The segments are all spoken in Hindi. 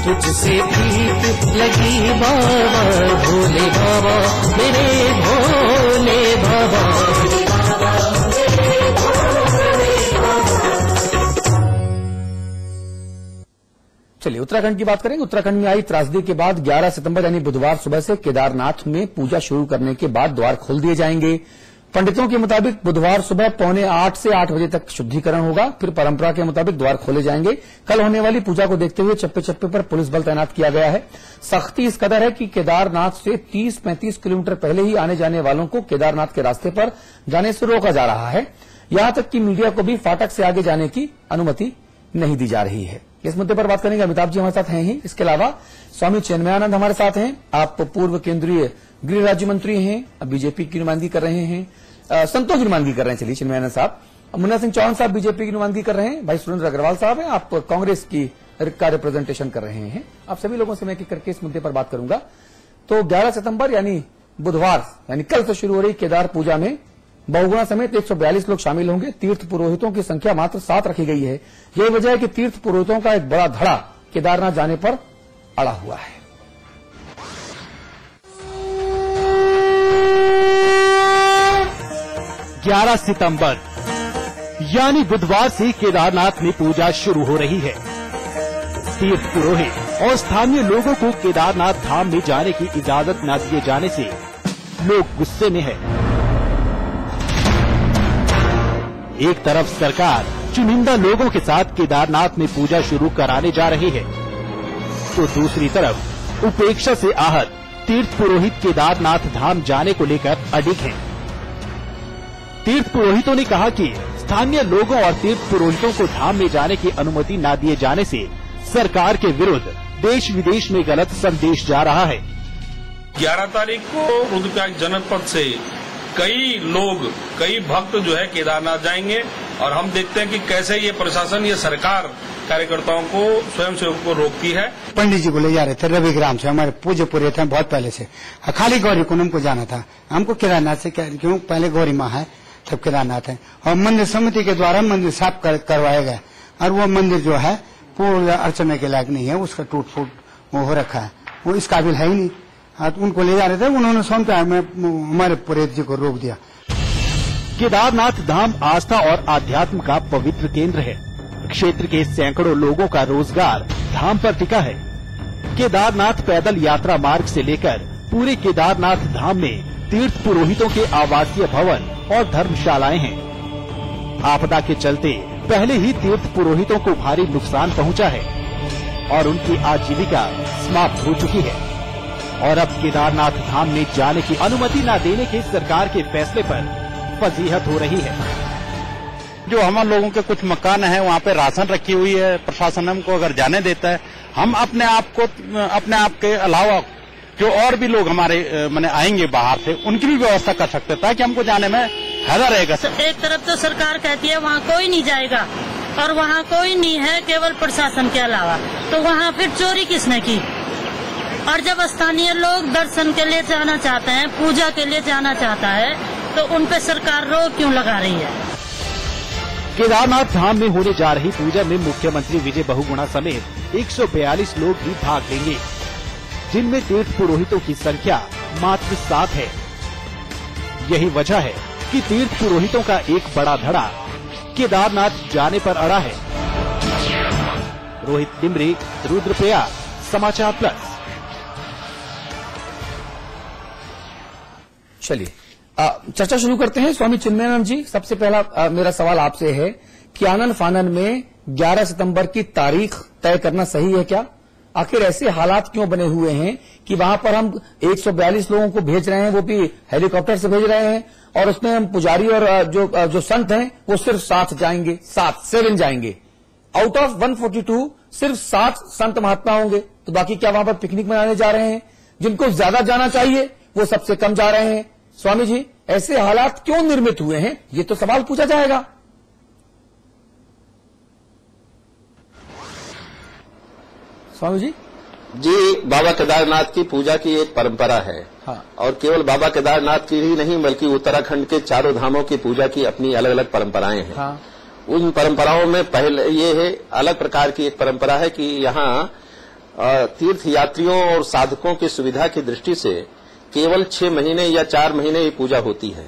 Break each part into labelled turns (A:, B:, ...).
A: तुझसे प्रीत लगी बाबा, भोले बाबा मेरे भोले बाबा।
B: चलिए उत्तराखंड की बात करेंगे। उत्तराखंड में आई त्रासदी के बाद 11 सितंबर यानी बुधवार सुबह से केदारनाथ में पूजा शुरू करने के बाद द्वार खोल दिए जाएंगे। पंडितों के मुताबिक बुधवार सुबह 7:45 से 8 बजे तक शुद्धिकरण होगा, फिर परंपरा के मुताबिक द्वार खोले जाएंगे। कल होने वाली पूजा को देखते हुए चप्पे चप्पे पर पुलिस बल तैनात किया गया है। सख्ती इस कदर है कि केदारनाथ से 30-35 किलोमीटर पहले ही आने जाने वालों को केदारनाथ के रास्ते पर जाने से रोका जा रहा है। यहां तक कि मीडिया को भी फाटक से आगे जाने की अनुमति नहीं दी जा रही है। इस मुद्दे पर बात करेंगे, अमिताभ जी हमारे साथ हैं ही। इसके अलावा स्वामी चिन्मयानंद हमारे साथ हैं। आप पूर्व केंद्रीय गृह राज्य मंत्री हैं, अब बीजेपी की नुमाइंदगी कर रहे हैं, संतों की नुमाइंदगी कर रहे हैं। चलिए चिन्मयानंद साहब, मुन्ना सिंह चौहान साहब बीजेपी की नुमाइंदगी कर रहे हैं, भाई सुरेंद्र अग्रवाल साहब हैं, आप कांग्रेस की का रिप्रेजेंटेशन कर रहे हैं। आप सभी लोगों से मैं एक करके इस मुद्दे पर बात करूंगा। तो 11 सितंबर यानी बुधवार यानी कल से शुरू हो रही केदार पूजा में बहुगुणा समेत 142 लोग शामिल होंगे। तीर्थ पुरोहितों की संख्या मात्र 7 रखी गई है। यही वजह है कि तीर्थ पुरोहितों का एक बड़ा धड़ा केदारनाथ जाने पर अड़ा हुआ है।
C: 11 सितंबर यानी बुधवार से केदारनाथ में पूजा शुरू हो रही है। तीर्थ पुरोहित और स्थानीय लोगों को केदारनाथ धाम में जाने की इजाजत न दिए जाने से लोग गुस्से में है। एक तरफ सरकार चुनिंदा लोगों के साथ केदारनाथ में पूजा शुरू कराने जा रही है, तो दूसरी तरफ उपेक्षा से आहत तीर्थ पुरोहित केदारनाथ धाम जाने को लेकर अडिग हैं। तीर्थ पुरोहितों ने कहा कि स्थानीय लोगों और तीर्थ पुरोहितों को धाम में जाने की अनुमति न दिए जाने से सरकार के विरुद्ध देश विदेश में गलत संदेश जा रहा है।
D: 11 तारीख को रुद्रप्रयाग जनपद से कई भक्त जो है केदारनाथ जाएंगे और हम देखते हैं कि कैसे ये प्रशासन, ये सरकार कार्यकर्ताओं को, स्वयं सेवकों को रोकती है।
E: पंडित जी को ले जा रहे थे रविग्राम से, हमारे पूज्य पुरोहित हैं बहुत पहले से, खाली गौरी कुंड हमको जाना था। हमको केदारनाथ से क्यों, पहले गौरी माँ है तब केदारनाथ है, और मंदिर समिति के द्वारा मंदिर साफ करवाया गया और वो मंदिर जो है पूर्ण अर्चना के लायक नहीं है, उसका टूट फूट वो हो रखा है, वो इस काबिल है ही नहीं। उनको ले जा रहे थे, उन्होंने स्वयं हमारे पुरोहित जी को रोक दिया।
C: केदारनाथ धाम आस्था और आध्यात्म का पवित्र केंद्र है। क्षेत्र के सैकड़ों लोगों का रोजगार धाम पर टिका है। केदारनाथ पैदल यात्रा मार्ग से लेकर पूरे केदारनाथ धाम में तीर्थ पुरोहितों के आवासीय भवन और धर्मशालाएं हैं। आपदा के चलते पहले ही तीर्थ पुरोहितों को भारी नुकसान पहुंचा है और उनकी आजीविका समाप्त हो चुकी है। और अब केदारनाथ धाम में जाने की अनुमति न देने के सरकार के फैसले पर फजीहत हो रही है।
F: जो हम लोगों के कुछ मकान है वहाँ पे राशन रखी हुई है, प्रशासन हमको अगर जाने देता है, हम अपने आप के अलावा जो और भी लोग हमारे मैंने आएंगे बाहर से, उनकी भी व्यवस्था कर सकते हैं ताकि हमको जाने में फायदा रहेगा।
G: एक तरफ तो सरकार कहती है वहाँ कोई नहीं जाएगा और वहाँ कोई नहीं है केवल प्रशासन के अलावा, तो वहाँ फिर चोरी किसने की? और जब स्थानीय लोग दर्शन के लिए जाना चाहते हैं, पूजा के लिए जाना चाहता है, तो उन पे सरकार रोक क्यों लगा रही है?
C: केदारनाथ धाम में होने जा रही पूजा में मुख्यमंत्री विजय बहुगुणा समेत 142 लोग भी भाग लेंगे, जिनमें तीर्थ पुरोहितों की संख्या मात्र 7 है। यही वजह है कि तीर्थ पुरोहितों का एक बड़ा धड़ा केदारनाथ जाने पर अड़ा है। रोहित डिमरी, रुद्रप्रयाग, समाचार प्लस।
B: चलिए चर्चा शुरू करते हैं। स्वामी चिन्मयानंद जी, सबसे पहला मेरा सवाल आपसे है कि आनन फानन में 11 सितंबर की तारीख तय करना सही है क्या? आखिर ऐसे हालात क्यों बने हुए हैं कि वहां पर हम 142 लोगों को भेज रहे हैं, वो भी हेलीकॉप्टर से भेज रहे हैं, और उसमें हम पुजारी और जो संत हैं वो सिर्फ 7 जाएंगे, 7 जाएंगे। आउट ऑफ 142 सिर्फ 7 संत महात्मा होंगे, तो बाकी क्या वहां पर पिकनिक मनाने जा रहे हैं? जिनको ज्यादा जाना चाहिए वो सबसे कम जा रहे हैं। स्वामी जी, ऐसे हालात क्यों निर्मित हुए हैं, ये तो सवाल पूछा जाएगा। स्वामी जी
H: बाबा केदारनाथ की पूजा की एक परंपरा है।
B: हाँ।
H: और केवल बाबा केदारनाथ की ही नहीं बल्कि उत्तराखंड के चारों धामों की पूजा की अपनी अलग अलग परंपराएं हैं।
B: हाँ।
H: उन परंपराओं में पहले ये है, अलग प्रकार की एक परंपरा है कि यहाँ तीर्थ यात्रियों और साधकों की सुविधा की दृष्टि से केवल 6 महीने या 4 महीने ये पूजा होती है।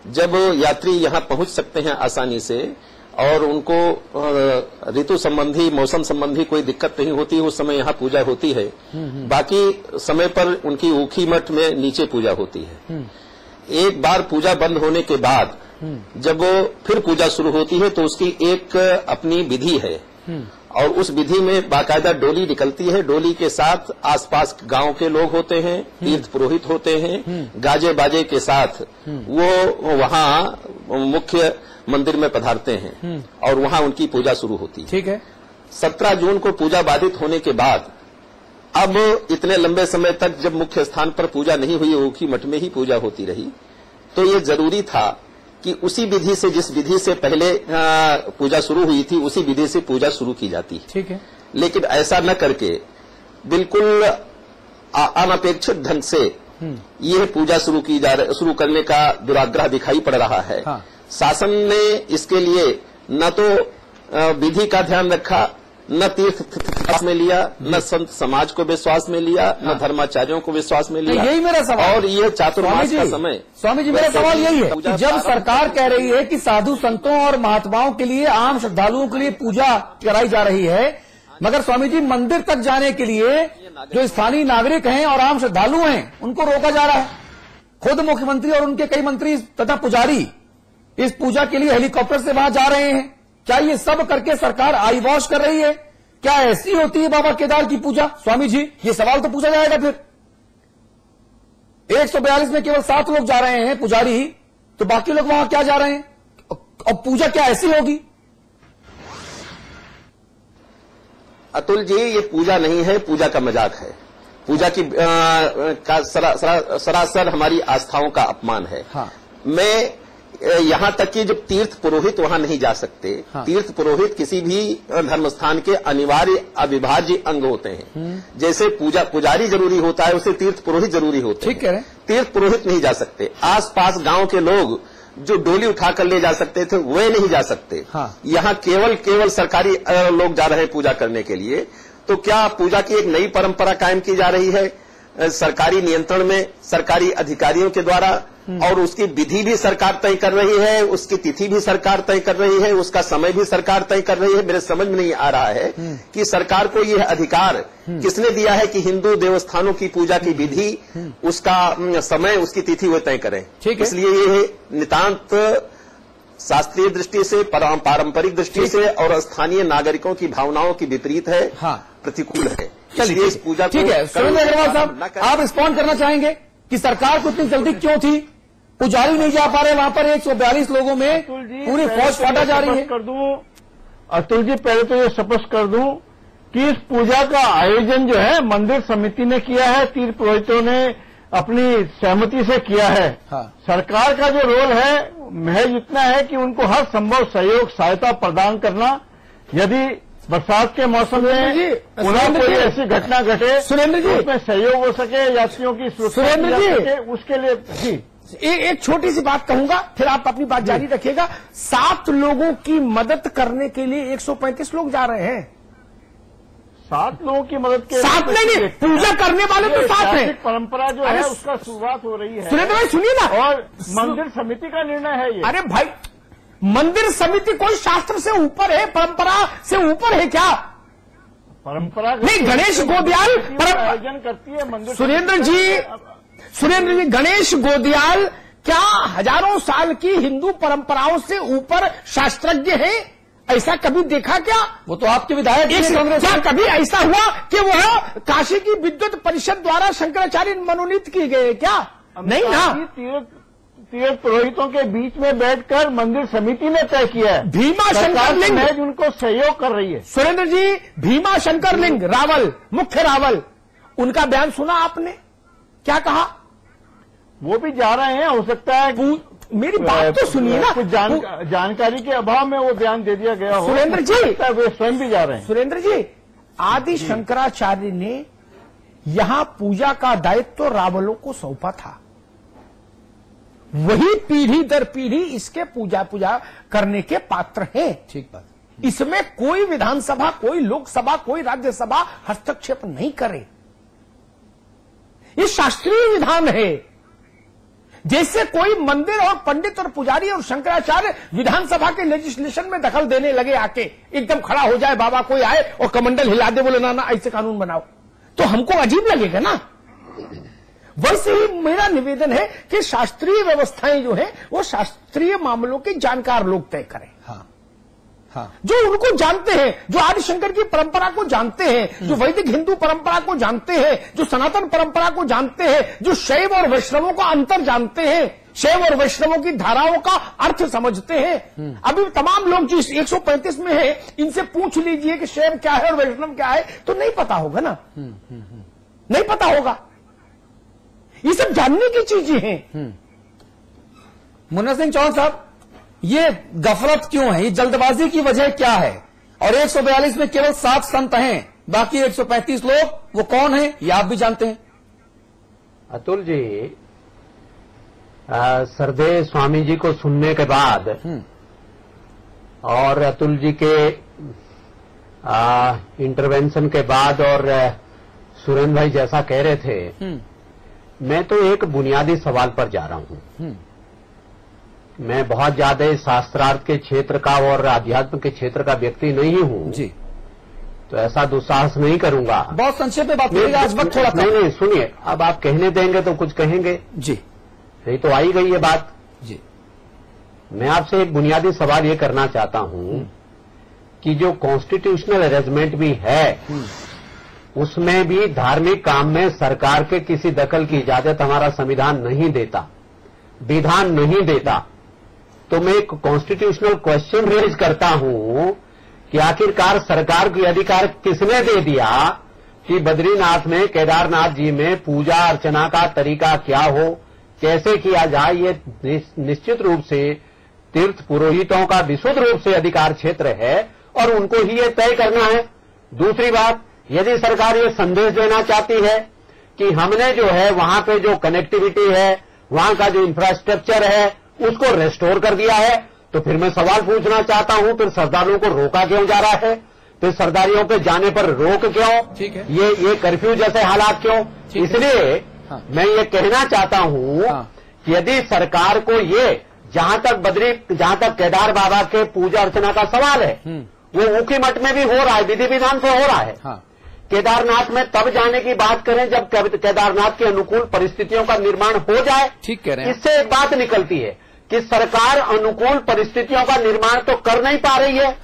H: जब यात्री यहाँ पहुंच सकते हैं आसानी से और उनको ऋतु संबंधी, मौसम संबंधी कोई दिक्कत नहीं होती, उस समय यहाँ पूजा होती है। बाकी समय पर उनकी ऊखी मठ में नीचे पूजा होती है। एक बार पूजा बंद होने के बाद जब फिर पूजा शुरू होती है तो उसकी एक अपनी विधि है और उस विधि में बाकायदा डोली निकलती है। डोली के साथ आसपास गांव के लोग होते हैं, तीर्थ पुरोहित होते हैं, गाजे बाजे के साथ वो वहां मुख्य मंदिर में पधारते हैं और वहां उनकी पूजा शुरू होती है।
B: ठीक है।
H: 17 जून को पूजा बाधित होने के बाद अब इतने लंबे समय तक जब मुख्य स्थान पर पूजा नहीं हुई, ऊखी मठ में ही पूजा होती रही, तो ये जरूरी था कि उसी विधि से, जिस विधि से पहले पूजा शुरू हुई थी, उसी विधि से पूजा शुरू की जाती है।
B: ठीक है।
H: लेकिन ऐसा न करके बिल्कुल अनपेक्षित ढंग से यह पूजा शुरू करने का दुराग्रह दिखाई पड़ रहा है।
B: हाँ।
H: शासन ने इसके लिए न तो विधि का ध्यान रखा, न तीर्थ विश्वास में लिया, न संत समाज को विश्वास में लिया, न धर्माचार्यों को विश्वास में लिया।
B: यही मेरा सवाल।
H: और ये चातुर्मास का समय।
B: स्वामी जी, मेरा सवाल यही है कि जब सरकार कह रही है कि साधु संतों और महात्माओं के लिए, आम श्रद्धालुओं के लिए पूजा कराई जा रही है, मगर स्वामी जी मंदिर तक जाने के लिए जो स्थानीय नागरिक हैं और आम श्रद्धालु हैं उनको रोका जा रहा है। खुद मुख्यमंत्री और उनके कई मंत्री तथा पुजारी इस पूजा के लिए हेलीकॉप्टर से वहां जा रहे हैं। क्या ये सब करके सरकार आई वॉश कर रही है? क्या ऐसी होती है बाबा केदार की पूजा? स्वामी जी, ये सवाल तो पूछा जाएगा फिर। 142 में केवल 7 लोग जा रहे हैं पुजारी, तो बाकी लोग वहां क्या जा रहे हैं? और पूजा क्या ऐसी होगी?
H: अतुल जी, ये पूजा नहीं है, पूजा का मजाक है। पूजा की सरासर हमारी आस्थाओं का अपमान है।
B: हाँ।
H: मैं यहां तक कि जब तीर्थ पुरोहित वहां नहीं जा सकते। हाँ। तीर्थ पुरोहित किसी भी धर्मस्थान के अनिवार्य अविभाज्य अंग होते हैं। जैसे पुजारी जरूरी होता है, उसे तीर्थ पुरोहित जरूरी होते हैं।
B: ठीक है।
H: तीर्थ पुरोहित नहीं जा सकते। आसपास गांव के लोग जो डोली उठाकर ले जा सकते थे वे नहीं जा सकते।
B: हाँ।
H: यहाँ केवल सरकारी लोग जा रहे हैं पूजा करने के लिए। तो क्या पूजा की एक नई परंपरा कायम की जा रही है सरकारी नियंत्रण में, सरकारी अधिकारियों के द्वारा, और उसकी विधि भी सरकार तय कर रही है, उसकी तिथि भी सरकार तय कर रही है, उसका समय भी सरकार तय कर रही है। मेरे समझ में नहीं आ रहा है कि सरकार को यह अधिकार किसने दिया है कि हिंदू देवस्थानों की पूजा की विधि, उसका समय, उसकी तिथि वो तय करें। इसलिए ये नितांत शास्त्रीय दृष्टि से, पारंपरिक दृष्टि से और स्थानीय नागरिकों की भावनाओं की विपरीत है। हाँ। प्रतिकूल है।
B: चलिए इस पूजा ठीक है। सुरेंद्र अग्रवाल साहब, आप रिस्पॉन्ड करना चाहेंगे कि सरकार को इतनी जल्दी क्यों थी? पुजारी नहीं जा पा रहे वहां पर, 142 लोगों में पूरी फौज फाटा जा रही है।
I: कर दूं अतुल जी, पहले तो ये स्पष्ट कर दूं कि इस पूजा का आयोजन जो है मंदिर समिति ने किया है, तीर्थ पुरोहितों ने अपनी सहमति से किया है। हाँ। सरकार का जो रोल है महज इतना है कि उनको हर संभव सहयोग सहायता प्रदान करना। यदि बरसात के मौसम में उन्हें कोई ऐसी घटना घटे, सुरेंद्र जी, उसमें सहयोग हो सके, यात्रियों की सुरक्षा सुरेंद्र जी, उसके लिए जी
J: एक छोटी सी बात कहूंगा, फिर आप अपनी बात जारी रखिएगा। 7 लोगों की मदद करने के लिए 135 लोग जा रहे हैं।
I: 7 लोगों की मदद के
J: 7 नहीं, पूजा करने वाले तो 7 हैं।
I: परंपरा जो है उसका शुरुआत हो रही है।
J: सुरेंद्र भाई सुनिए ना,
I: और मंदिर समिति का निर्णय है ये।
J: अरे भाई, मंदिर समिति कोई शास्त्र से ऊपर है, परंपरा से ऊपर है क्या?
I: परंपरा
J: नहीं, गणेश गोदियाल
I: आयोजन करती है मंदिर।
J: सुरेंद्र जी, गणेश गोदियाल क्या हजारों साल की हिंदू परंपराओं से ऊपर शास्त्रज्ञ है? ऐसा कभी देखा क्या?
B: वो तो आपके विधायक
J: क्या कभी ऐसा हुआ कि वह काशी की विद्युत परिषद द्वारा शंकराचार्य मनोनीत की गए क्या? नहीं ना।
I: तीर्थ पुरोहितों के बीच में बैठकर मंदिर समिति ने तय किया है।
J: भीमा शंकर लिंग
I: उनको सहयोग कर रही है।
J: सुरेंद्र जी, भीमा शंकर लिंग रावल, मुख्य रावल, उनका बयान सुना आपने? क्या कहा?
I: वो भी जा रहे हैं, हो सकता है
J: मेरी बात तो सुनिए ना।
I: कुछ जानकारी के अभाव में वो बयान दे दिया गया हो।
J: सुरेंद्र जी,
I: वे स्वयं भी जा रहे हैं।
J: सुरेंद्र जी, आदि शंकराचार्य ने यहां पूजा का दायित्व तो रावलों को सौंपा था। वही पीढ़ी दर पीढ़ी इसके पूजा करने के पात्र हैं।
B: ठीक बात।
J: इसमें कोई विधानसभा, कोई लोकसभा, कोई राज्यसभा हस्तक्षेप नहीं करे। ये शास्त्रीय विधान है। जैसे कोई मंदिर और पंडित और पुजारी और शंकराचार्य विधानसभा के लेजिस्लेशन में दखल देने लगे, आके एकदम खड़ा हो जाए, बाबा कोई आए और कमंडल हिला दे, बोले ना ऐसे कानून बनाओ, तो हमको अजीब लगेगा ना। वैसे ही मेरा निवेदन है कि शास्त्रीय व्यवस्थाएं जो है वो शास्त्रीय मामलों के जानकार लोग तय करें। जो उनको जानते हैं, जो आदिशंकर की परंपरा को जानते हैं, जो वैदिक हिंदू परंपरा को जानते हैं, जो सनातन परंपरा को जानते हैं, जो शैव और वैष्णवों का अंतर जानते हैं, शैव और वैष्णवों की धाराओं का अर्थ समझते हैं। अभी तमाम लोग जो 135 में है, इनसे पूछ लीजिए कि शैव क्या है और वैष्णव क्या है, तो नहीं पता होगा ना, नहीं पता होगा। ये सब जानने की चीजें हैं।
B: मुन्ना सिंह चौहान साहब, ये गफलत क्यों है, ये जल्दबाजी की वजह क्या है? और 142 में केवल 7 संत हैं, बाकी 135 लोग वो कौन हैं, ये आप भी जानते हैं।
K: अतुल जी, सरदेव स्वामी जी को सुनने के बाद और अतुल जी के इंटरवेंशन के बाद और सुरेंद्र भाई जैसा कह रहे थे, मैं तो एक बुनियादी सवाल पर जा रहा हूं। मैं बहुत ज्यादा शास्त्रार्थ के क्षेत्र का और अध्यात्म के क्षेत्र का व्यक्ति नहीं हूं जी, तो ऐसा दुस्साहस नहीं करूंगा।
B: बहुत संक्षेप में बात करिएगा, आज वक्त थोड़ा
K: नहीं, सुनिए, अब आप कहने देंगे तो कुछ कहेंगे
B: जी,
K: यही तो आई गई है बात
B: जी।
K: मैं आपसे एक बुनियादी सवाल ये करना चाहता हूं कि जो कॉन्स्टिट्यूशनल अरेंजमेंट भी है, उसमें भी धार्मिक काम में सरकार के किसी दखल की इजाजत हमारा संविधान नहीं देता, विधान नहीं देता। तो मैं एक कॉन्स्टिट्यूशनल क्वेश्चन रेज करता हूं कि आखिरकार सरकार को अधिकार किसने दे दिया कि बद्रीनाथ में, केदारनाथ जी में पूजा अर्चना का तरीका क्या हो, कैसे किया जाए, ये निश्चित रूप से तीर्थ पुरोहितों का विशुद्ध रूप से अधिकार क्षेत्र है और उनको ही ये तय करना है। दूसरी बात, यदि सरकार ये संदेश देना चाहती है कि हमने जो है वहां पे जो कनेक्टिविटी है, वहां का जो इंफ्रास्ट्रक्चर है, उसको रेस्टोर कर दिया है, तो फिर मैं सवाल पूछना चाहता हूं, फिर सरदारों को रोका क्यों जा रहा है? फिर सरदारियों के जाने पर रोक क्यों? ठीक है। ये कर्फ्यू जैसे हालात क्यों? इसलिए मैं ये कहना चाहता हूं कि यदि सरकार को ये जहां तक केदार बाबा के पूजा अर्चना का सवाल है, वो ऊखी मठ में भी हो रहा है, विधि विधान से हो रहा है। केदारनाथ में तब जाने की बात करें जब केदारनाथ के अनुकूल परिस्थितियों का निर्माण हो जाए।
B: ठीक कह रहे हैं।
K: इससे एक बात निकलती है कि सरकार अनुकूल परिस्थितियों का निर्माण तो कर नहीं पा रही है,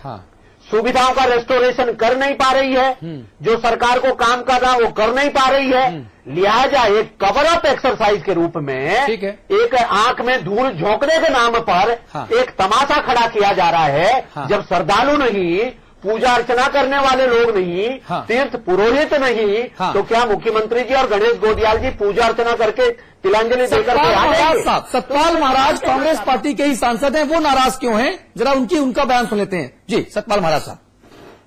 K: सुविधाओं का रेस्टोरेशन कर नहीं पा रही है, जो सरकार को काम करना वो कर नहीं पा रही है। लिहाजा एक कवर अप एक्सरसाइज के रूप में एक आंख में धूल झोंकने के नाम पर एक तमाशा खड़ा किया जा रहा है। जब श्रद्धालु नहीं, पूजा अर्चना करने वाले लोग नहीं, तीर्थ पुरोहित नहीं, तो क्या मुख्यमंत्री जी और गणेश गोदियाल जी पूजा अर्चना करके तिलांजलि देकर के आ जाएंगे?
B: सतपाल महाराज कांग्रेस पार्टी के ही सांसद हैं, वो नाराज क्यों हैं? जरा उनका बयान सुन लेते हैं जी। सतपाल महाराज साहब,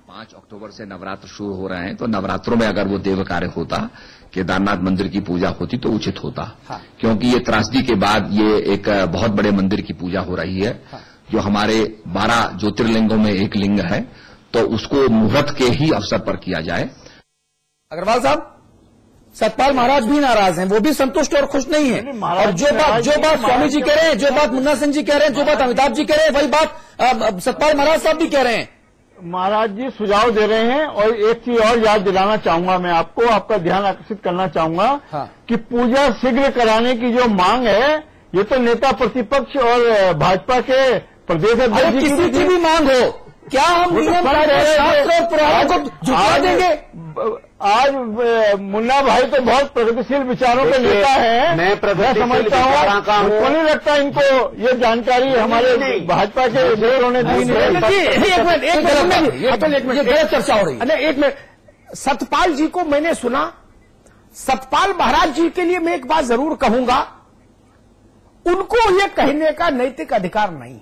L: 5 अक्टूबर से नवरात्र शुरू हो रहे हैं, तो नवरात्रों में अगर वो देव कार्य होता, केदारनाथ मंदिर की पूजा होती तो उचित होता, क्योंकि ये त्रासदी के बाद ये एक बहुत बड़े मंदिर की पूजा हो रही है, जो हमारे 12 ज्योतिर्लिंगों में एक लिंग है, तो उसको मुहूर्त के ही अवसर पर किया जाए।
B: अग्रवाल साहब, सतपाल महाराज भी नाराज हैं, वो भी संतुष्ट और खुश नहीं है। और जो बात स्वामी जी कह रहे हैं, जो बात मुन्ना सिंह जी कह रहे हैं, जो बात अमिताभ जी कह रहे हैं, वही बात सतपाल महाराज साहब भी कह रहे हैं।
I: महाराज जी सुझाव दे रहे हैं। और एक चीज और याद दिलाना चाहूंगा मैं आपको, आपका ध्यान आकर्षित करना चाहूंगा कि पूजा शीघ्र कराने की जो मांग है, ये तो नेता प्रतिपक्ष और भाजपा के प्रदेश अध्यक्ष
B: किसी की भी मांग हो, क्या हम नियम पुराणों को झुका देंगे?
I: आज मुन्ना भाई तो बहुत प्रगतिशील विचारों के नेता हैं, मैं समझता हूँ, मुझको नहीं लगता इनको ये जानकारी हमारे भाजपा के लीडरों ने दी नहीं।
J: एक मिनट चर्चा हो रही है। एक मिनट, सतपाल जी को मैंने सुना, सतपाल महाराज जी के लिए मैं एक बात जरूर कहूंगा, उनको ये कहने का नैतिक अधिकार नहीं।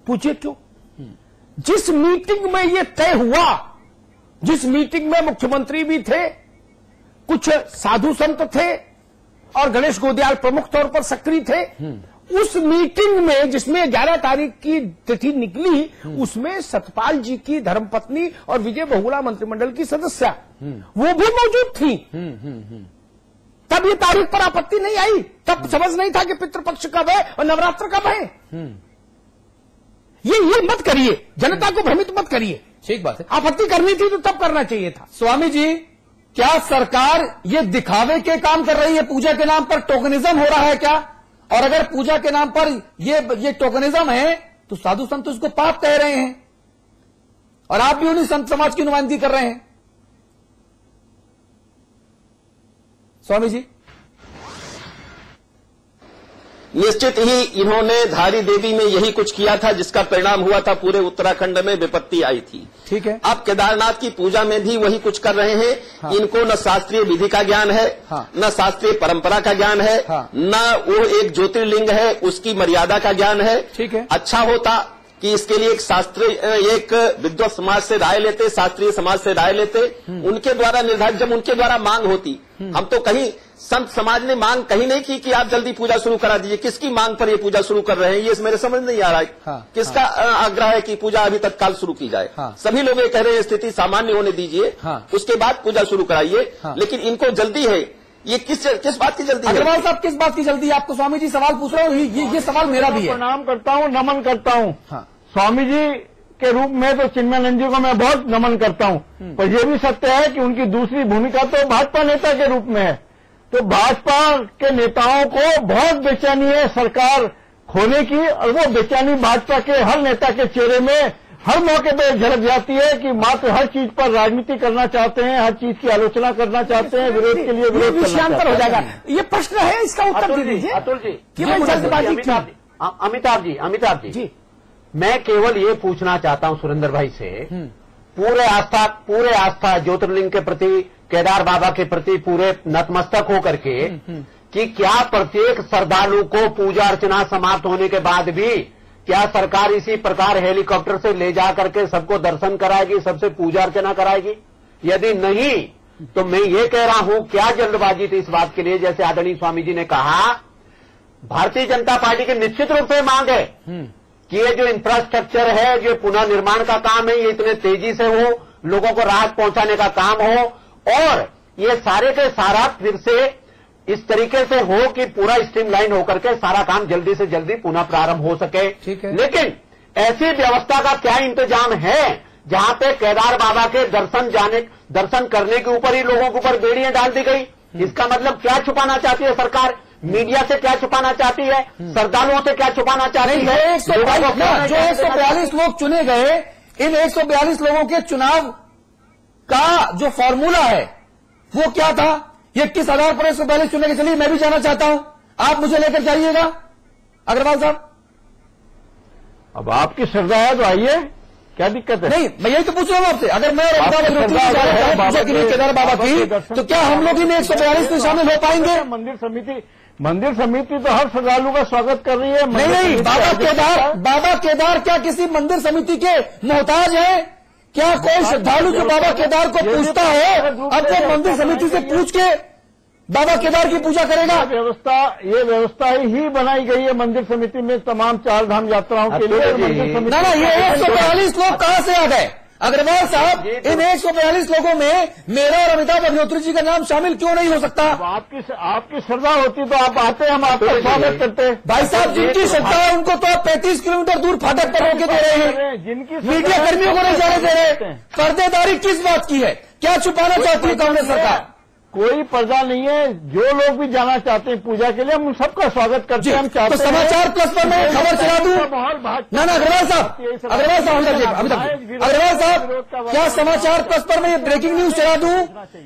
J: पूछिए क्यों? जिस मीटिंग में ये तय हुआ, जिस मीटिंग में मुख्यमंत्री भी थे, कुछ साधु संत थे और गणेश गोदियाल प्रमुख तौर पर सक्रिय थे, उस मीटिंग में जिसमें 11 तारीख की तिथि निकली, उसमें सतपाल जी की धर्मपत्नी और विजय बहुगुणा मंत्रिमंडल की सदस्य वो भी मौजूद थी। तब ये तारीख पर आपत्ति नहीं आई, तब समझ नहीं था कि पितृपक्ष कब है और नवरात्र कब है। ये मत करिए, जनता को भ्रमित मत करिए।
B: ठीक बात है,
J: आपत्ति करनी थी तो तब करना चाहिए था।
B: स्वामी जी, क्या सरकार ये दिखावे के काम कर रही है? पूजा के नाम पर टोकनिज्म हो रहा है क्या? और अगर पूजा के नाम पर ये टोकनिज्म है तो साधु संत उसको पाप कह रहे हैं और आप भी उन्हीं संत समाज की नुमाइंदगी कर रहे हैं। स्वामी जी,
H: निश्चित ही इन्होंने धारी देवी में यही कुछ किया था जिसका परिणाम हुआ था पूरे उत्तराखंड में विपत्ति आई थी।
B: ठीक है,
H: अब केदारनाथ की पूजा में भी वही कुछ कर रहे हैं। हाँ। इनको न शास्त्रीय विधि का ज्ञान है, हाँ। न शास्त्रीय परंपरा का ज्ञान है, हाँ। न वो एक ज्योतिर्लिंग है उसकी मर्यादा का ज्ञान है। ठीक है, अच्छा होता कि इसके लिए एक विद्वत समाज से राय लेते, शास्त्रीय समाज से राय लेते, उनके द्वारा निर्धारित, जब उनके द्वारा मांग होती। हम तो कहीं संत समाज ने मांग कहीं नहीं की कि आप जल्दी पूजा शुरू करा दीजिए। किसकी मांग पर ये पूजा शुरू कर रहे हैं, ये मेरे समझ नहीं आ रहा है। हाँ, किसका आग्रह है कि पूजा अभी तत्काल शुरू की जाए। हाँ, सभी लोग ये कह रहे हैं स्थिति सामान्य होने दीजिए, हाँ, उसके बाद पूजा शुरू कराइए। हाँ, लेकिन इनको जल्दी है। ये किस बात की जल्दी है?
B: अग्रवाल साहब, किस बात की जल्दी है? आपको स्वामी जी सवाल पूछ रहा हूँ, ये सवाल मेरा भी है।
I: प्रणाम करता हूँ, नमन करता हूँ। स्वामी जी के रूप में तो चिन्मयानंद जी को मैं बहुत नमन करता हूँ, पर यह भी सत्य है कि उनकी दूसरी भूमिका तो भाजपा नेता के रूप में है। तो भाजपा के नेताओं को बहुत बेचैनी है सरकार खोने की, और वो बेचैनी भाजपा के हर नेता के चेहरे में हर मौके पर झलक जाती है कि मात्र हर चीज पर राजनीति करना चाहते हैं, हर चीज की आलोचना करना चाहते हैं, विरोध के लिए विरोध
J: विषयांतर हो जाएगा। ये प्रश्न है, इसका उत्तर दीजिए।
K: अतुल जी, अमिताभ जी, मैं केवल ये पूछना चाहता हूं सुरेंद्र भाई से, पूरे आस्था ज्योतिर्लिंग के प्रति, केदार बाबा के प्रति पूरे नतमस्तक होकर के कि क्या प्रत्येक श्रद्धालु को पूजा अर्चना समाप्त होने के बाद भी क्या सरकार इसी प्रकार हेलीकॉप्टर से ले जा करके सबको दर्शन कराएगी, सबसे पूजा अर्चना कराएगी? यदि नहीं तो मैं ये कह रहा हूं, क्या जल्दबाजी थी इस बात के लिए? जैसे आदरणीय स्वामी जी ने कहा, भारतीय जनता पार्टी की निश्चित रूप से मांग है कि ये जो इंफ्रास्ट्रक्चर है, जो पुनर्निर्माण का काम है, ये इतने तेजी से हो, लोगों को राहत पहुंचाने का काम हो, और ये सारे के सारा फिर से इस तरीके से हो कि पूरा स्ट्रीमलाइन होकर के सारा काम जल्दी से जल्दी पुनः प्रारंभ हो सके। लेकिन ऐसी व्यवस्था का क्या इंतजाम है जहां पे केदार बाबा के दर्शन करने के ऊपर ही लोगों के ऊपर बेड़ियां डाल दी गई? इसका मतलब क्या छुपाना चाहती है सरकार? मीडिया से क्या छुपाना चाहती है? श्रद्धालुओं से क्या छुपाना चाहती है?
B: जो 142 लोग चुने गए, इन 142 लोगों के चुनाव का जो फॉर्मूला है वो क्या था? ये किस आधार पर 142 चुने के? चलिए मैं भी जाना चाहता हूं, आप मुझे लेकर जाइएगा अग्रवाल साहब।
I: अब आपकी श्रद्धा है तो आइए, क्या दिक्कत है?
B: नहीं, मैं यही तो पूछ रहा हूं आपसे। अगर मैं केदार बाबा की, तो क्या हम लोग इन 142 में शामिल हो पाएंगे?
I: मंदिर समिति तो हर श्रद्धालु का स्वागत कर रही है।
B: नहीं, बाबा केदार क्या किसी मंदिर समिति के मोहताज है? क्या कोई श्रद्धालु जो बाबा केदार को पूछता है, अब वो मंदिर समिति से पूछ के बाबा केदार की पूजा करेगा?
I: ये व्यवस्था ही बनाई गई है मंदिर समिति में तमाम 4 धाम यात्राओं के लिए। मंदिर समिति
B: ना, ये 142 लोग कहां से आ गए? अग्रवाल साहब, इन 142 लोगों में मेरा और अमिताभ अग्निहोत्री जी का नाम शामिल क्यों नहीं हो सकता?
I: आपकी श्रद्धा होती तो आप आते, हम आपका स्वागत करते।
B: भाई साहब, जिनकी श्रद्धा है उनको तो आप 35 किलोमीटर दूर फाटक पर रोके दे रहे हैं,
I: जिनकी
B: मीडिया कर्मियों को नहीं जाने दे रहे। पर्देदारी किस बात की है? क्या छुपाना चाहती है कांग्रेस सरकार?
I: कोई पर्दा नहीं है। जो लोग भी जाना चाहते हैं पूजा के लिए, हम सबका स्वागत करते हैं। हम चाहते
B: तो समाचार प्लस पर मैं खबर चला दूं। ना अग्रवाल साहब, अग्रवाल साहब, क्या समाचार प्लस पर मैं ये ब्रेकिंग न्यूज चला दूं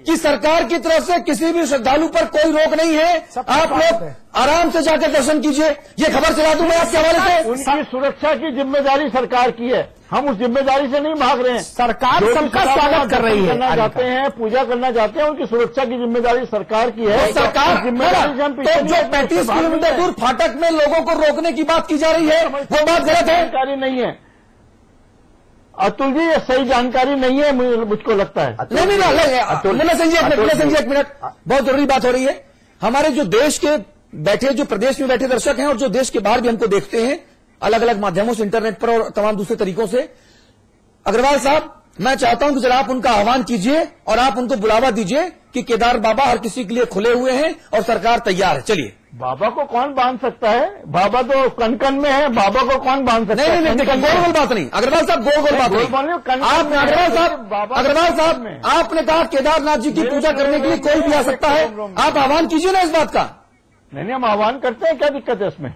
B: कि सरकार की तरफ से किसी भी श्रद्धालु पर कोई रोक नहीं है, आप लोग आराम से जाकर दर्शन कीजिए। ये खबर चला दूं मैं आपके हवाले से।
I: उनकी सुरक्षा की जिम्मेदारी सरकार की है, हम उस जिम्मेदारी से नहीं भाग रहे हैं।
J: सरकार सबका स्वागत कर रही है।
I: करना चाहते हैं, पूजा करना चाहते हैं, उनकी सुरक्षा की जिम्मेदारी सरकार की है।
B: सरकार जिम्मेदारी तो जो 35 किलोमीटर दूर फाटक में लोगों को रोकने की बात की जा रही है, वो बात गलत है।
I: जानकारी नहीं है अतुल जी, ये सही जानकारी नहीं है मुझको लगता है।
B: नहीं, एक मिनट, बहुत जरूरी बात हो रही है। हमारे जो देश के बैठे जो प्रदेश में बैठे दर्शक हैं और जो देश के बाहर भी हमको देखते हैं अलग अलग माध्यमों से, इंटरनेट पर और तमाम दूसरे तरीकों से, अग्रवाल साहब, मैं चाहता हूं कि जरा आप उनका आह्वान कीजिए और आप उनको बुलावा दीजिए कि केदार बाबा हर किसी के लिए खुले हुए हैं और सरकार तैयार है। चलिए।
I: बाबा को कौन बांध सकता है? बाबा तो कन में है, बाबा को कौन बांध सकता है?
B: नहीं, गोल गोल बात नहीं अग्रवाल साहब, गोल गोल बात नहीं। आपने अग्रवाल साहब आपने कहा केदारनाथ जी की पूजा करने के लिए कोई भी आ सकता है, आप आह्वान कीजिए ना इस बात का।
I: नहीं, हम आह्वान करते हैं, क्या दिक्कत है इसमें?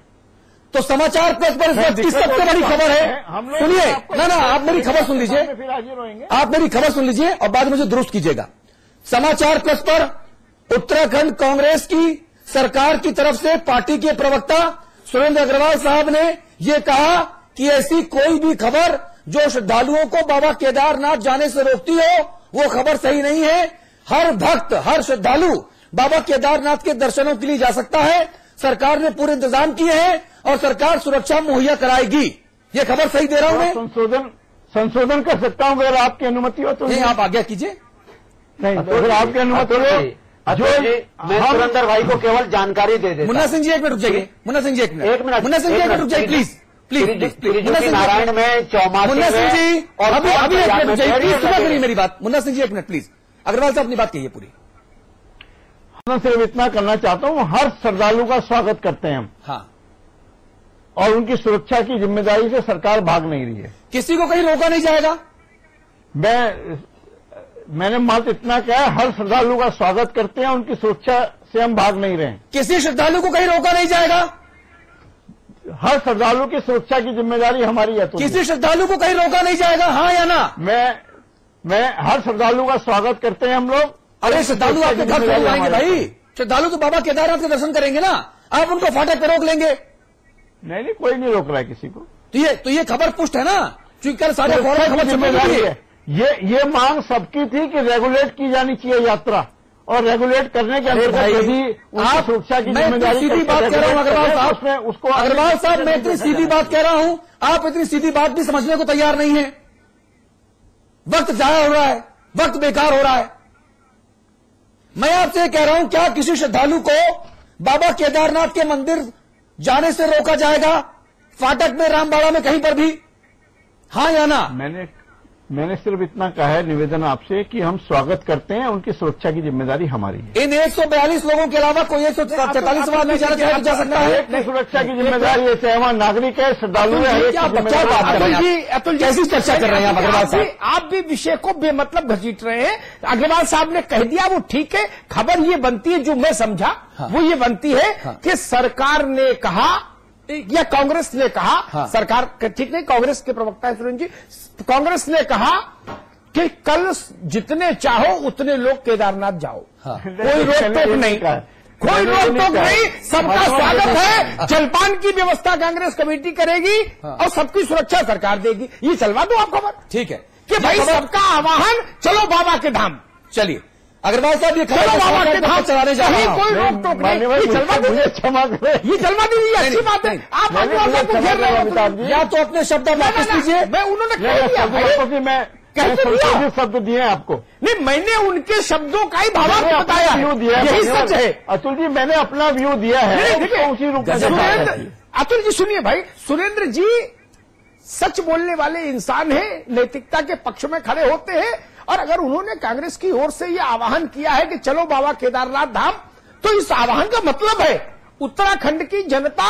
B: तो समाचार पत्र पर इस वक्त किस सबसे बड़ी खबर है? सुनिए ना, आप मेरी खबर सुन लीजिए, आप मेरी खबर सुन लीजिए और बाद में मुझे दुरुस्त कीजिएगा। समाचार प्लस पर उत्तराखंड कांग्रेस की सरकार की तरफ से पार्टी के प्रवक्ता सुरेंद्र अग्रवाल साहब ने यह कहा कि ऐसी कोई भी खबर जो श्रद्धालुओं को बाबा केदारनाथ जाने से रोकती हो वो खबर सही नहीं है। हर भक्त, हर श्रद्धालु बाबा केदारनाथ के दर्शनों के लिए जा सकता है। सरकार ने पूरे इंतजाम किए हैं और सरकार सुरक्षा मुहैया कराएगी। ये खबर सही दे रहा हूं मैं?
I: संशोधन कर सकता हूं अगर आपकी अनुमति हो तो।
B: नहीं, आप आज्ञा कीजिए।
I: नहीं, तो अगर आपकी अनुमति हो जो
K: मैं सुरेंद्र भाई को केवल जानकारी दे देता।
B: मुन्ना सिंह जी एक मिनट रुक जाइए, मुन्ना सिंह जी एक मिनट, मुन्ना सिंह जी एक मिनट रुक जाइए प्लीज, प्लीज।
K: नारायण में चौमासी,
B: मुन्ना सिंह जी अभी एक मिनट रुक जाइए प्लीज, सुना करिए मेरी बात। मुन्ना सिंह जी एक मिनट प्लीज। अग्रवाल साहब अपनी बात कहिए पूरी।
I: मैं सिर्फ इतना करना चाहता हूं, हर श्रद्धालु का स्वागत करते हैं हम।
B: हाँ,
I: और उनकी सुरक्षा की जिम्मेदारी से सरकार भाग नहीं रही है।
B: किसी को कहीं रोका नहीं जाएगा।
I: मैंने मात्र इतना कहा, हर श्रद्धालु का स्वागत करते हैं, उनकी सुरक्षा से हम भाग नहीं रहे।
B: किसी श्रद्धालु को कहीं रोका नहीं जाएगा।
I: हर श्रद्धालु की सुरक्षा की जिम्मेदारी हमारी है। तो
B: किसी श्रद्धालु को कहीं रोका नहीं जाएगा, हाँ या ना?
I: मैं हर श्रद्धालु का स्वागत करते हैं हम लोग।
B: अरे श्रद्धालु आपके घर क्यों आएंगे भाई? श्रद्धालु तो बाबा केदारनाथ के दर्शन करेंगे ना, आप उनको फाटक पर रोक लेंगे?
I: नहीं, कोई नहीं रोक रहा है किसी को।
B: तो ये खबर पुष्ट है ना, क्योंकि कल सारे खबर जिम्मेदारी है।
I: ये मांग सबकी थी कि रेगुलेट की जानी चाहिए यात्रा, और रेगुलेट करने के अंदर यदि आप सुरक्षा की जिम्मेदारी,
B: सीधी बात कह रहा हूं अग्रवाल साहब,
I: उसको
B: अग्रवाल साहब मैं इतनी सीधी बात कह रहा हूं, आप इतनी सीधी बात भी समझने को तैयार नहीं है। वक्त जाया हो रहा है, वक्त बेकार हो रहा है। मैं आपसे कह रहा हूं, क्या किसी श्रद्धालु को बाबा केदारनाथ के मंदिर जाने से रोका जाएगा? फाटक में, रामबाड़ा में, कहीं पर भी? हाँ या ना?
I: मैंने सिर्फ इतना कहा है, निवेदन आपसे, कि हम स्वागत करते हैं, उनकी सुरक्षा की जिम्मेदारी हमारी है।
B: इन 142 लोगों के अलावा कोई 144 आदमी जाना चाहे तो जा सकता है।
I: सुरक्षा की जिम्मेदारी है, चाहे वहां नागरिक है, श्रद्धालु है।
J: अतुल जी कैसी चर्चा कर रहे हैं अग्रवाल साहब? आप भी विषय को बेमतलब घसीट रहे हैं। अग्रवाल साहब ने कह दिया, वो ठीक है। खबर ये बनती है, जो मैं समझा वो ये बनती है कि सरकार ने कहा या कांग्रेस ने कहा, सरकार ठीक नहीं, कांग्रेस के प्रवक्ता है सुरेंद्र जी, कांग्रेस ने कहा कि कल जितने चाहो उतने लोग केदारनाथ जाओ। कोई रोक टोक नहीं, कोई रोक टोक नहीं, सबका स्वागत है। जलपान की व्यवस्था कांग्रेस कमेटी करेगी और सबकी सुरक्षा सरकार देगी। ये चलवा दो आप खबर,
B: ठीक है
J: कि भाई सबका आवाहन, चलो बाबा के धाम।
B: चलिए अग्रवाल साहब, ये
J: चलो बाबा के धाम
B: चलाने जा रहे हैं,
J: कोई रोक टोक नहीं, ये चलवा दीजिए,
I: क्षमा करें,
J: ये चलवा दीजिए, अच्छी बात है। आप
B: या तो अपने शब्द वापस लीजिए।
J: मैं उन्होंने
I: शब्द दिए आपको।
J: नहीं, मैंने उनके शब्दों का ही भावार्थ बताया,
I: व्यू दिया,
J: यही सच है।
I: अतुल जी, मैंने अपना व्यू दिया है।
J: अतुल जी सुनिए भाई, सुरेंद्र जी सच बोलने वाले इंसान हैं, नैतिकता के पक्ष में खड़े होते हैं। और अगर उन्होंने कांग्रेस की ओर से यह आह्वान किया है कि चलो बाबा केदारनाथ धाम, तो इस आह्वान का मतलब है उत्तराखंड की जनता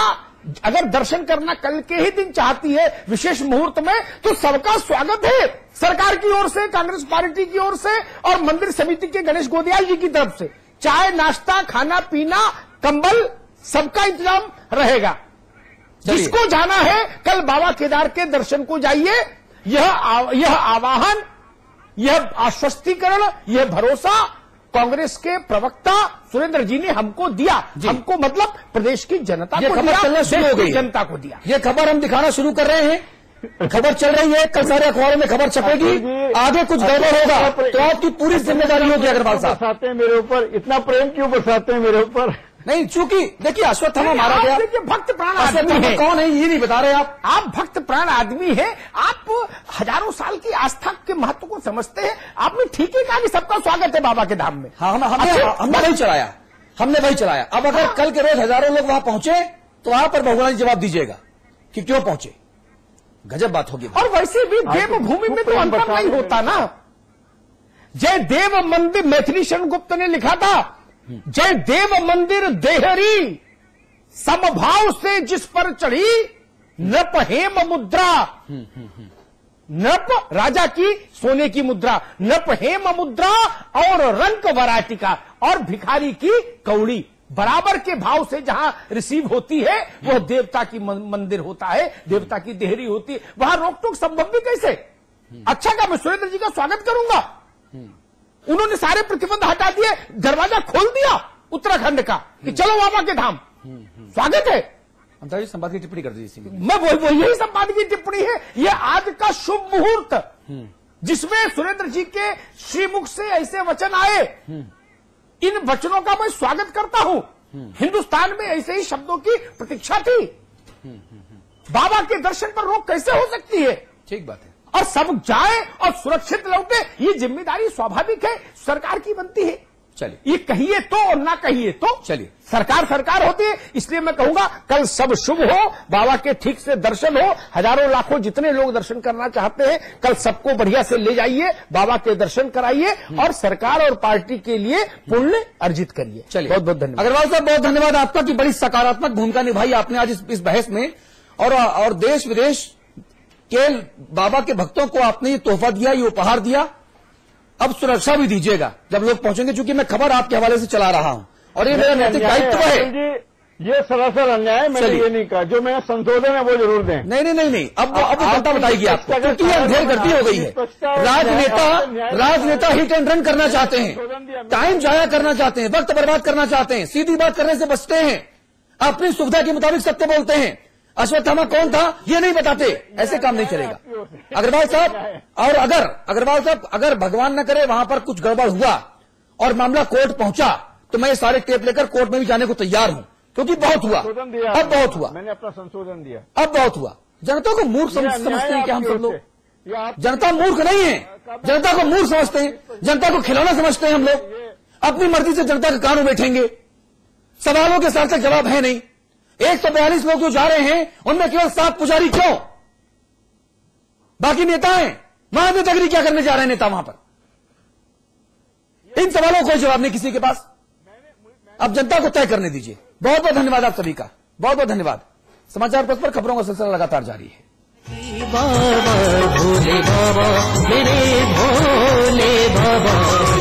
J: अगर दर्शन करना कल के ही दिन चाहती है, विशेष मुहूर्त में, तो सबका स्वागत है सरकार की ओर से, कांग्रेस पार्टी की ओर से और मंदिर समिति के गणेश गोदियाल जी की तरफ से। चाय, नाश्ता, खाना पीना, कंबल, सबका इंतजाम रहेगा। जिसको जाना है कल बाबा केदार के दर्शन को जाइए। यह आवाहन, यह आश्वस्तीकरण, यह भरोसा कांग्रेस के प्रवक्ता सुरेंद्र जी ने हमको दिया। हमको मतलब प्रदेश की जनता को
B: खबर चलना शुरू हो गई,
J: जनता को दिया।
B: ये खबर हम दिखाना शुरू कर रहे हैं, खबर चल रही है, कल सारे अखबारों में खबर छपेगी। आगे कुछ गड़बड़ होगा तो आपकी पूरी जिम्मेदारी होगी अग्रवाल साहब।
I: बरसाते हैं मेरे ऊपर, इतना प्रेम क्यों बरसाते हैं मेरे ऊपर?
B: नहीं, चूंकि देखिए अश्वत्थामा मारा गया।
J: भक्त प्राण आदमी है,
B: कौन है ये नहीं बता रहे आप
J: भक्त प्राण आदमी है। आप हजारों साल की आस्था के महत्व को समझते हैं। आपने ठीक ही कहा कि सबका स्वागत है बाबा के धाम में।
B: हाँ, हमने नहीं चढ़ाया। हमने वही चलाया। अब अगर कल के रोज हजारों लोग वहां पहुंचे तो वहां पर भगवान जवाब दीजिएगा कि क्यों पहुंचे। गजब बात होगी।
J: और वैसे भी देवभूमि में तो अंतर नहीं होता ना। जय देव मंदिर, मैथिली शरण गुप्त ने लिखा था, जय देव मंदिर देहरी समभाव से जिस पर चढ़ी नृप हेम मुद्रा। नृप राजा की सोने की मुद्रा, नृप हेम मुद्रा और रंक वराटिका, और भिखारी की कौड़ी। बराबर के भाव से जहां रिसीव होती है वह देवता की मंदिर होता है, देवता की देहरी होती है। वहां रोक टोक संभव भी कैसे? अच्छा का मैं सुरेंद्र जी का स्वागत करूंगा। उन्होंने सारे प्रतिबंध हटा दिए, दरवाजा खोल दिया उत्तराखंड का कि चलो बाबा के धाम, स्वागत है।
B: अंताजी संवाद की टिप्पणी कर दीजिए।
J: मैं वो यही संवाद की टिप्पणी है। ये आज का शुभ मुहूर्त जिसमें सुरेंद्र जी के श्रीमुख से ऐसे वचन आए, इन वचनों का मैं स्वागत करता हूं। हिंदुस्तान में ऐसे ही शब्दों की प्रतीक्षा थी। बाबा के दर्शन पर रोक कैसे हो सकती है?
B: ठीक बात है।
J: और सब जाए और सुरक्षित लौटे, ये जिम्मेदारी स्वाभाविक है, सरकार की बनती है।
B: चलिए,
J: ये कहिए तो और ना कहिए तो
B: चलिए,
J: सरकार होती है। इसलिए मैं कहूंगा कल सब शुभ हो, बाबा के ठीक से दर्शन हो। हजारों लाखों जितने लोग दर्शन करना चाहते हैं, कल सबको बढ़िया से ले जाइए, बाबा के दर्शन कराइए और सरकार और पार्टी के लिए पुण्य अर्जित करिए।
B: चलिए,
J: बहुत बहुत धन्यवाद।
B: अग्रवाल साहब, बहुत धन्यवाद आपका कि बड़ी सकारात्मक भूमिका निभाई आपने आज इस बहस में, और देश विदेश के बाबा के भक्तों को आपने ये तोहफा दिया, ये उपहार दिया। अब सुरक्षा भी दीजिएगा जब लोग पहुंचेंगे, क्योंकि मैं खबर आपके हवाले से चला रहा हूं और ये मेरा नैतिक दायित्व है।
I: ये सरासर अन्याय है। मैंने ये नहीं कहा, जो मेरा संशोधन है वो जरूर दें।
B: नहीं, अब जनता बताएगी आपको, क्योंकि ये अंधेर गलती हो गई है। राजनेता हिट एंड रन करना चाहते हैं, टाइम जाया करना चाहते हैं, वक्त बर्बाद करना चाहते हैं, सीधी बात करने से बचते हैं, अपनी सुविधा के मुताबिक सत्य बोलते हैं। अश्वत्थामा कौन था ये नहीं बताते, ऐसे काम नहीं चलेगा। अग्रवाल साहब, और अग्रवाल साहब, अगर भगवान न करे वहां पर कुछ गड़बड़ हुआ और मामला कोर्ट पहुंचा तो मैं ये सारे टेप लेकर कोर्ट में भी जाने को तैयार हूं, क्योंकि बहुत हुआ, अब बहुत हुआ,
I: मैंने अपना संशोधन दिया,
B: अब बहुत हुआ। जनता को मूर्ख समझते हैं क्या हम सब लोग? जनता मूर्ख नहीं है, जनता को मूर्ख समझते हैं, जनता को खिलौना समझते हैं हम लोग। अपनी मर्जी से जनता के कानों बैठेंगे, सवालों के सार्थक जवाब है नहीं। 142 लोग जो जा रहे हैं उनमें केवल 7 पुजारी क्यों? बाकी नेता हैं, वहां नेतागिरी क्या करने जा रहे हैं नेता वहां पर? इन सवालों को जवाब नहीं किसी के पास। अब जनता को तय करने दीजिए। बहुत बहुत धन्यवाद आप सभी का, बहुत बहुत धन्यवाद। समाचार पत्र पर खबरों का सिलसिला लगातार जारी है।
A: बाबा भोले बाबा, मेरे भोले बाबा।